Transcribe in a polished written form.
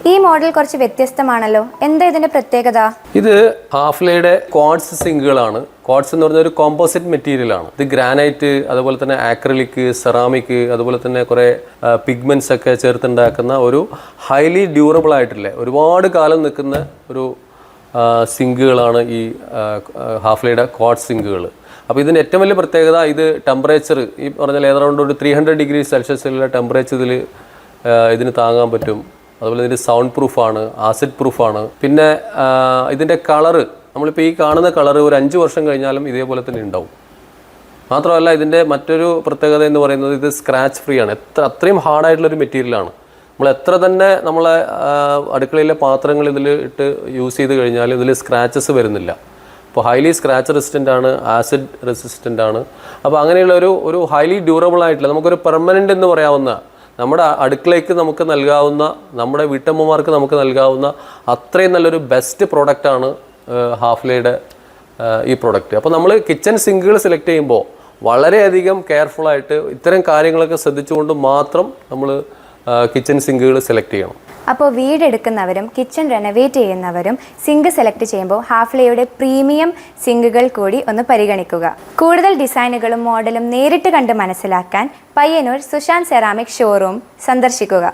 ഈ മോഡൽ കുറച്ച് വ്യത്യസ്തമാണല്ലോ, എന്താ ഇതിന്റെ പ്രത്യേകത? ഇത് ഹാഫ്ലയുടെ ക്വാർട്സ് സിങ്കുകളാണ്. ക്വാർട്സ് എന്ന് പറഞ്ഞ ഒരു കോമ്പോസിറ്റ് മെറ്റീരിയൽ ആണ്. ഇത് ഗ്രാനൈറ്റ്, അതുപോലെ തന്നെ ആക്രിലിക്, സെറാമിക്, അതുപോലെ തന്നെ കുറെ പിഗ്മെന്റ്സ് ഒക്കെ ചേർത്തുണ്ടാക്കുന്ന ഒരു ഹൈലി ഡ്യൂറബിൾ ആയിട്ടുള്ള ഒരുപാട് കാലം നിൽക്കുന്ന ഒരു സിങ്കുകളാണ് ഈ ഹാഫ്ലയുടെ ക്വാർട്സ് സിങ്കുകൾ. അപ്പോൾ ഇതിൻ്റെ ഏറ്റവും വലിയ പ്രത്യേകത, ഇത് ടെമ്പറേച്ചർ ഈ പറഞ്ഞാൽ ഏതാണ്ട് ഒരു 300 ഡിഗ്രി സെൽഷ്യസിലുള്ള ടെമ്പറേച്ചർ ഇതിന് താങ്ങാൻ പറ്റും. അതുപോലെ ഇതിൻ്റെ സൗണ്ട് പ്രൂഫാണ്, ആസിഡ് പ്രൂഫാണ്. പിന്നെ ഇതിൻ്റെ കളറ്, നമ്മളിപ്പോൾ ഈ കാണുന്ന കളറ് ഒരു 5 വർഷം കഴിഞ്ഞാലും ഇതേപോലെ തന്നെ ഉണ്ടാവും. മാത്രമല്ല ഇതിൻ്റെ മറ്റൊരു പ്രത്യേകത എന്ന് പറയുന്നത് ഇത് സ്ക്രാച്ച് ഫ്രീ ആണ്. അത്രയും ഹാർഡായിട്ടുള്ളൊരു മെറ്റീരിയലാണ്. നമ്മൾ എത്ര തന്നെ നമ്മളെ അടുക്കളയിലെ പാത്രങ്ങൾ ഇതിൽ ഇട്ട് യൂസ് ചെയ്ത് കഴിഞ്ഞാലും ഇതിൽ സ്ക്രാച്ചസ് വരുന്നില്ല. അപ്പോൾ ഹൈലി സ്ക്രാച്ച് റെസിസ്റ്റൻ്റ് ആണ്, ആസിഡ് റെസിസ്റ്റൻ്റ് ആണ്. അപ്പോൾ അങ്ങനെയുള്ള ഒരു ഹൈലി ഡ്യൂറബിൾ ആയിട്ടുള്ള, നമുക്കൊരു പെർമനൻ്റ് എന്ന് പറയാവുന്ന, നമ്മുടെ അടുക്കളയ്ക്ക് നമുക്ക് നൽകാവുന്ന, നമ്മുടെ വീട്ടമ്മമാർക്ക് നമുക്ക് നൽകാവുന്ന അത്രയും നല്ലൊരു ബെസ്റ്റ് പ്രോഡക്റ്റാണ് ഹാഫ്ലയുടെ ഈ പ്രോഡക്റ്റ്. അപ്പോൾ നമ്മൾ കിച്ചൺ സിങ്കുകൾ സെലക്ട് ചെയ്യുമ്പോൾ വളരെയധികം കെയർഫുള്ളായിട്ട് ഇത്തരം കാര്യങ്ങളൊക്കെ ശ്രദ്ധിച്ചുകൊണ്ട് മാത്രം നമ്മൾ കിച്ചൺ സിങ്കുകൾ സെലക്ട് ചെയ്യണം. അപ്പോൾ വീടെടുക്കുന്നവരും കിച്ചൺ റെനോവേറ്റ് ചെയ്യുന്നവരും സിങ്ക് സെലക്ട് ചെയ്യുമ്പോൾ ഹാഫ്ലയുടെ പ്രീമിയം സിങ്കുകൾ കൂടി ഒന്ന് പരിഗണിക്കുക. കൂടുതൽ ഡിസൈനുകളും മോഡലും നേരിട്ട് കണ്ട് മനസ്സിലാക്കാൻ പയ്യന്നൂർ സുശാന്ത് സെറാമിക് ഷോറൂം സന്ദർശിക്കുക.